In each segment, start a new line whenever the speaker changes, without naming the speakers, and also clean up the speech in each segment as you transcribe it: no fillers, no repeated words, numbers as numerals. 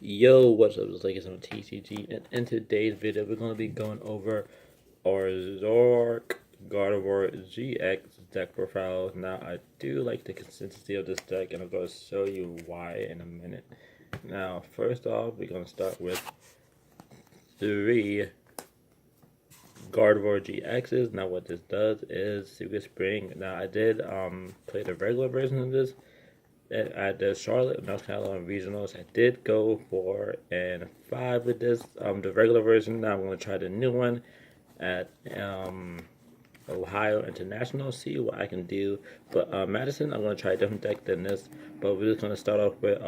Yo, what's up? It's like it's on TCG, and in today's video, we're going to be going over our zoroark gardeivor GX deck profile. Now, I do like the consistency of this deck, and I'm going to show you why in a minute. Now, first off, we're going to start with three gardeivor GXs. Now, what this does is Secret Spring. Now, I did play the regular version of this at the Charlotte, North Carolina regionals. I did go 4-5 with this, the regular version. Now I'm going to try the new one at Ohio International, see what I can do. But Madison, I'm going to try a different deck than this. But we're just going to start off with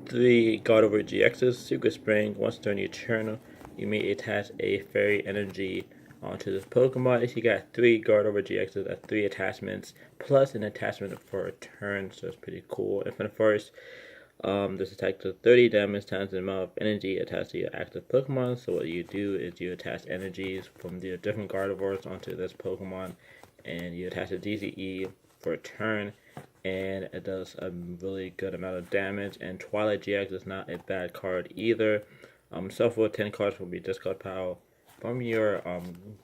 three gardeivor GXs. Secret Spring. Once during your turn, you may attach a fairy energy onto this Pokemon. If you got three gardeivor GXs, that's three attachments plus an attachment for a turn, so it's pretty cool. And for the first, this attack does 30 damage times the amount of energy attached to your active Pokemon. So what you do is you attach energies from the different gardeivors onto this Pokemon, and you attach a DCE for a turn, and it does a really good amount of damage. And Twilight GX is not a bad card either. Shuffle 10 cards will be discard pile from your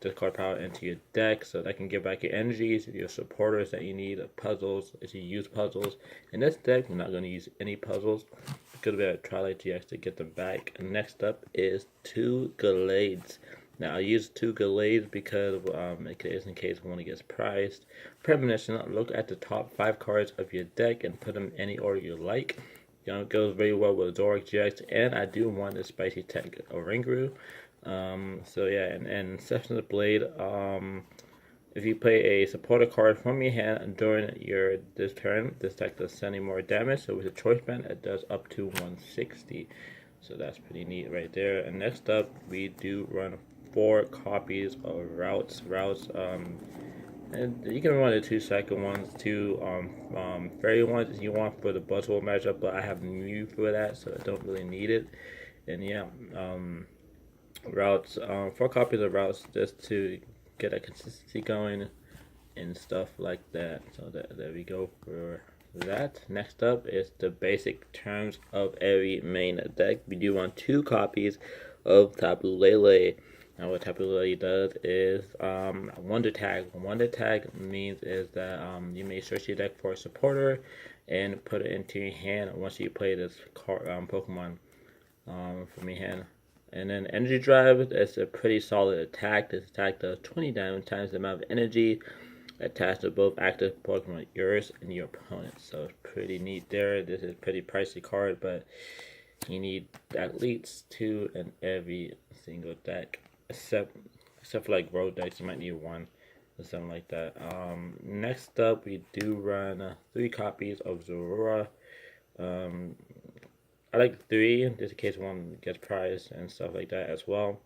discard pile into your deck, so that can give back your energies, your supporters that you need, puzzles if you use puzzles. In this deck, we're not going to use any puzzles. It's going to be a Twilight GX to get them back. And next up is two Gallades. Now I use two Gallades because in case one gets prized. Premonition, look at the top 5 cards of your deck and put them in any order you like. It goes very well with Zoroark GX, and I do want the Spicy Tech Oranguru. So yeah, and Session of the Blade, if you play a supporter card from your hand during this turn, this deck does 70 more damage. So with a choice band, it does up to 160. So that's pretty neat right there. And next up, we do run 4 copies of routes. And you can run the 2 second ones, 2 fairy ones if you want for the Buzzwole matchup, but I have Mew for that, so I don't really need it. And yeah, routes, 4 copies of routes just to get a consistency going and stuff like that. So there we go for that. Next up is the basic terms of every main deck. We do want 2 copies of Tapu Lele. Now what Tapu Lele does is Wonder Tag. Wonder Tag means is that you may search your deck for a supporter and put it into your hand once you play this Pokemon from your hand. And then Energy Drive is a pretty solid attack. This attack does 20 damage times the amount of energy attached to both active Pokemon, yours and your opponent's. So it's pretty neat there. This is a pretty pricey card, but you need at least 2 in every single deck. Except for like road decks, you might need 1 or something like that. Next up, we do run 3 copies of Zorora. I like 3, just in case one gets prized and stuff like that as well.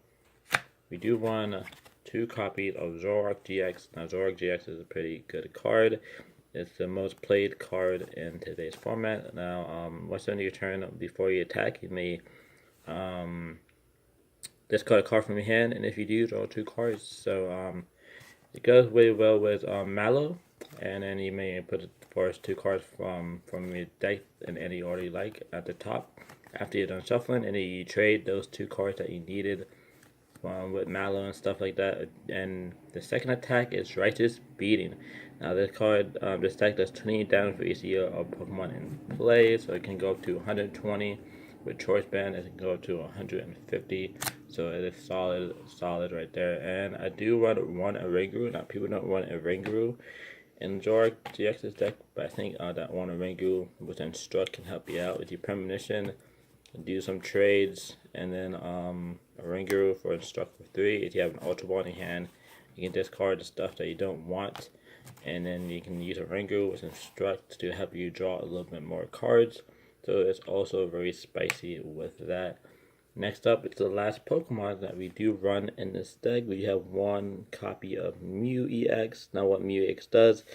We do run 2 copies of Zoroark GX. Now, Zoroark GX is a pretty good card. It's the most played card in today's format. Now, once on your turn, before you attack, you may discard a card from your hand, and if you do, draw 2 cards. So, it goes really well with Mallow, and then you may put the first 2 cards from your deck in any order you like at the top. After you're done shuffling, and then you trade those 2 cards that you needed with Mallow and stuff like that. And the second attack is Righteous Beating. Now this card, this deck does 20 damage for each of Pokemon in play, so it can go up to 120. With Choice Band, it can go up to 150. So it is solid right there. And I do run 1 Oranguru. Now people don't run Oranguru in Zoroark GX's deck, but I think that 1 Oranguru with Instruct can help you out with your Premonition. Do some trades, and then Oranguru for Instruct for 3. If you have an Ultra Ball in your hand, you can discard the stuff that you don't want, and then you can use Oranguru with Instruct to help you draw a little bit more cards. So it's also very spicy with that. Next up, it's the last Pokemon that we do run in this deck. We have 1 copy of Mew EX. Now what Mew EX does,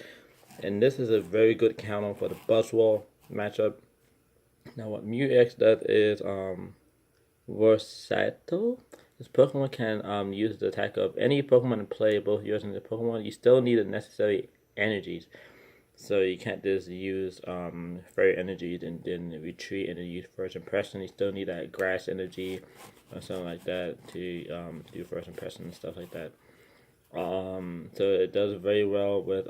and this is a very good counter for the Buzzwole matchup. Now what Mew EX does is versatile. This Pokemon can use the attack of any Pokemon in play, both yours and the Pokemon. You still need the necessary energies. So you can't just use fairy energy and then retreat and then use first impression. You still need that grass energy or something like that to do first impression and stuff like that. So it does very well with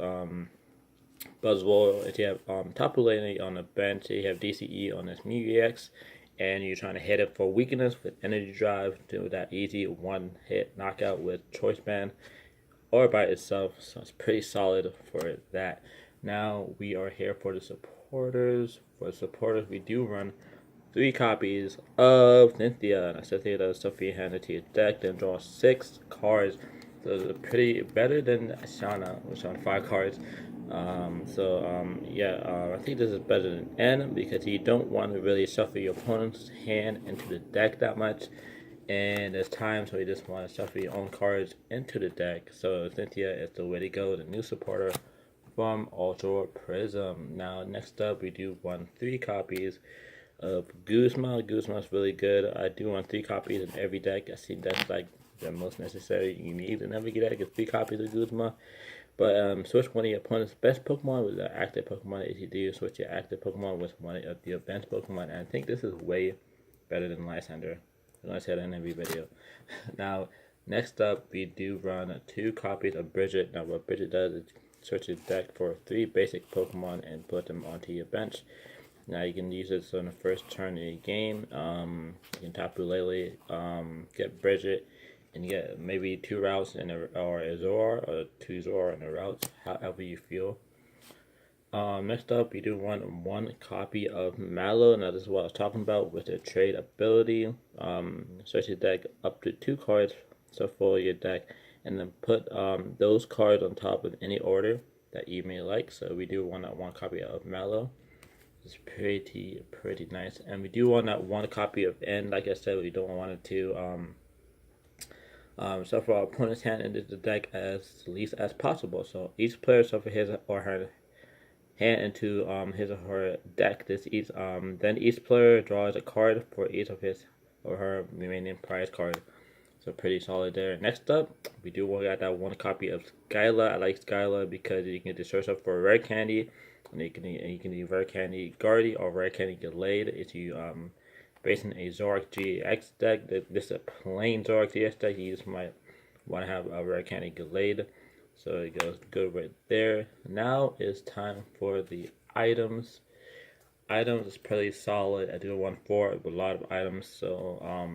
Buzzwole. If you have Tapu Lele on the bench, you have DCE on this Mew EX, and you're trying to hit it for weakness with Energy Drive, do that easy one hit knockout with Choice Band or by itself. So it's pretty solid for that. Now we are here for the supporters. For the supporters, we do run 3 copies of Cynthia. Now Cynthia does stuff for your hand into your deck, then draw 6 cards. So it's pretty better than Shauna, which on 5 cards. I think this is better than N because you don't want to really shuffle your opponent's hand into the deck that much. And there's times where you just want to shuffle your own cards into the deck. So Cynthia is the way to go, the new supporter from Ultra Prism. Now, next up, we do want 3 copies of Guzma. Guzma's really good. I do want 3 copies in every deck. I think that's like the most necessary you need in every deck is 3 copies of Guzma. But switch one of your opponent's best Pokemon with the active Pokemon. If you do, switch your active Pokemon with one of your bench Pokemon. And I think this is way better than Lysander. I said in every video. Now, next up, we do run 2 copies of Bridget. Now, what Bridget does is search your deck for 3 basic Pokemon and put them onto your bench. Now, you can use this on the first turn of your game. You can Tapu Lele, get Bridget, and you get maybe 2 routes or a Zoroark, or 2 Zoroark in a route, however you feel. Next up, we do want 1 copy of Mallow. Now, this is what I was talking about with the trade ability. Search your deck up to 2 cards, so for your deck, and then put those cards on top of any order that you may like. So we do want that 1 copy of Mallow. It's pretty nice, and we do want that 1 copy of N. Like I said, we don't want it to suffer our opponent's hand into the deck as least as possible. So each player suffer his or her hand into his or her deck. Then each player draws a card for each of his or her remaining prize card. So pretty solid there. Next up, we do got that 1 copy of Skyla. I like Skyla because you can just search up for rare candy, and you can do rare candy Guardy or rare candy Gallade. If you based on a Zoroark GX deck, this is a plain Zoroark GX deck. You just might want to have a rare candy Gallade. So it goes good right there. Now it's time for the items. Items is pretty solid. I do want 4 with a lot of items. So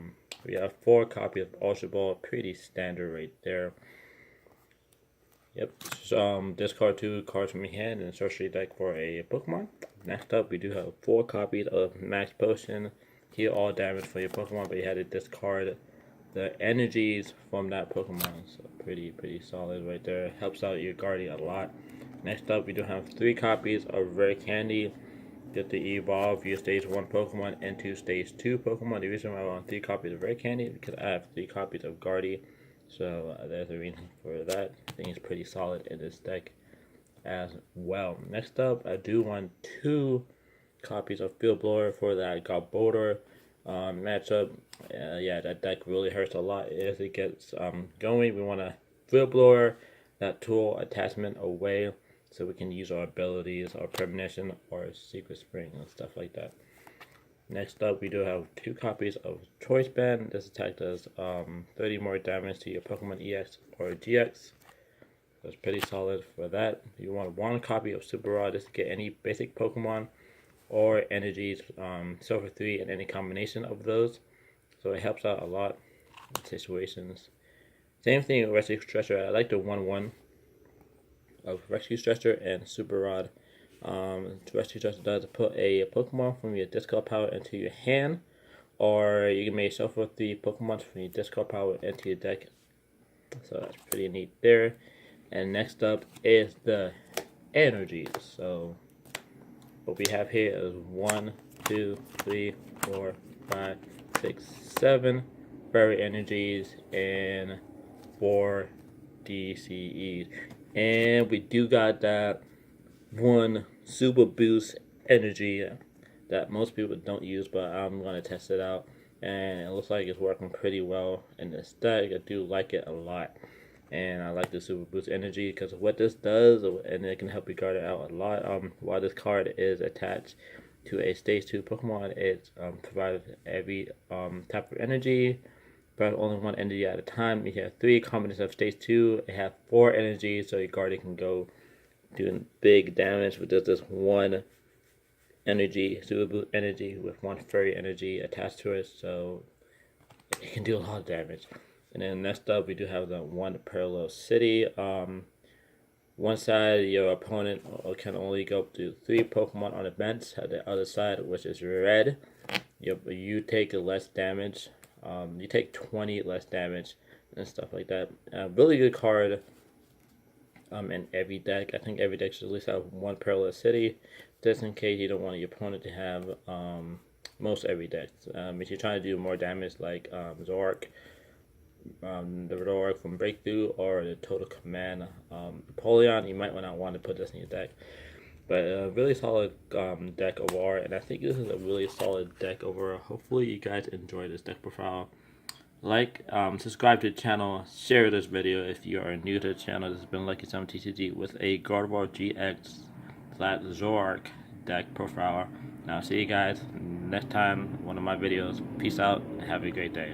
we have 4 copies of Ultra Ball. Pretty standard right there. Yep. So, discard 2 cards from your hand and search your deck for a Pokemon. Next up, we do have 4 copies of Max Potion. Heal all damage for your Pokemon, but you had to discard the energies from that Pokemon. So pretty solid right there. Helps out your Guardian a lot. Next up, we do have 3 copies of Rare Candy. Get to evolve your stage 1 Pokemon into stage 2 Pokemon. The reason why I want 3 copies of Rare Candy is because I have 3 copies of Guardian. So there's a reason for that. I think it's pretty solid in this deck as well. Next up, I do want 2 copies of Field Blower for that Garbodor matchup. That deck really hurts a lot as it gets going. We want to Field Blower that tool attachment away so we can use our abilities, our premonition, or secret spring and stuff like that. Next up, we do have 2 copies of Choice Band. This attack does 30 more damage to your Pokemon EX or GX. That's pretty solid for that. You want 1 copy of Super Rod just to get any basic Pokemon or energies, Silver 3 in any combination of those. So it helps out a lot in situations. Same thing with Rescue Stretcher. I like the 1-1 of Rescue Stretcher and Super Rod. Rescue Stretcher does put a Pokemon from your discard power into your hand, or you can make shuffle 3 Pokemon from your discard power into your deck. So that's pretty neat there. And next up is the energies. So what we have here is 1, 2, 3, 4, 5, 6, 7 fairy energies and 4 DCEs. And we do got that 1 super boost energy that most people don't use, but I'm going to test it out. And it looks like it's working pretty well in this deck. I do like it a lot. and I like the super boost energy because what this does, and it can help you guard it out a lot. While this card is attached to a stage 2 Pokemon, it provides every type of energy, but only one energy at a time. You have 3 combinations of stage 2. It has 4 energy, so your guardian can go doing big damage with just this one energy, super boost energy with 1 fairy energy attached to it, so it can do a lot of damage. And then next up, we do have the 1 parallel city. One side, your opponent can only go up to 3 Pokemon on the bench. The other side, which is red, you take less damage. You take 20 less damage and stuff like that. Really good card. In every deck, I think every deck should at least have 1 parallel city, just in case you don't want your opponent to have most every deck. If you're trying to do more damage, like Zoroark, the zoroark from Breakthrough, or the Total Command Napoleon, you might not want to put this in your deck. But a really solid deck overall, and I think this is a really solid deck overall. Hopefully you guys enjoy this deck profile. Like, subscribe to the channel, share this video if you are new to the channel. This has been Lucky7TCG with a Gardeivor GX flat Zoroark deck profile. Now, see you guys next time, one of my videos. Peace out, have a great day.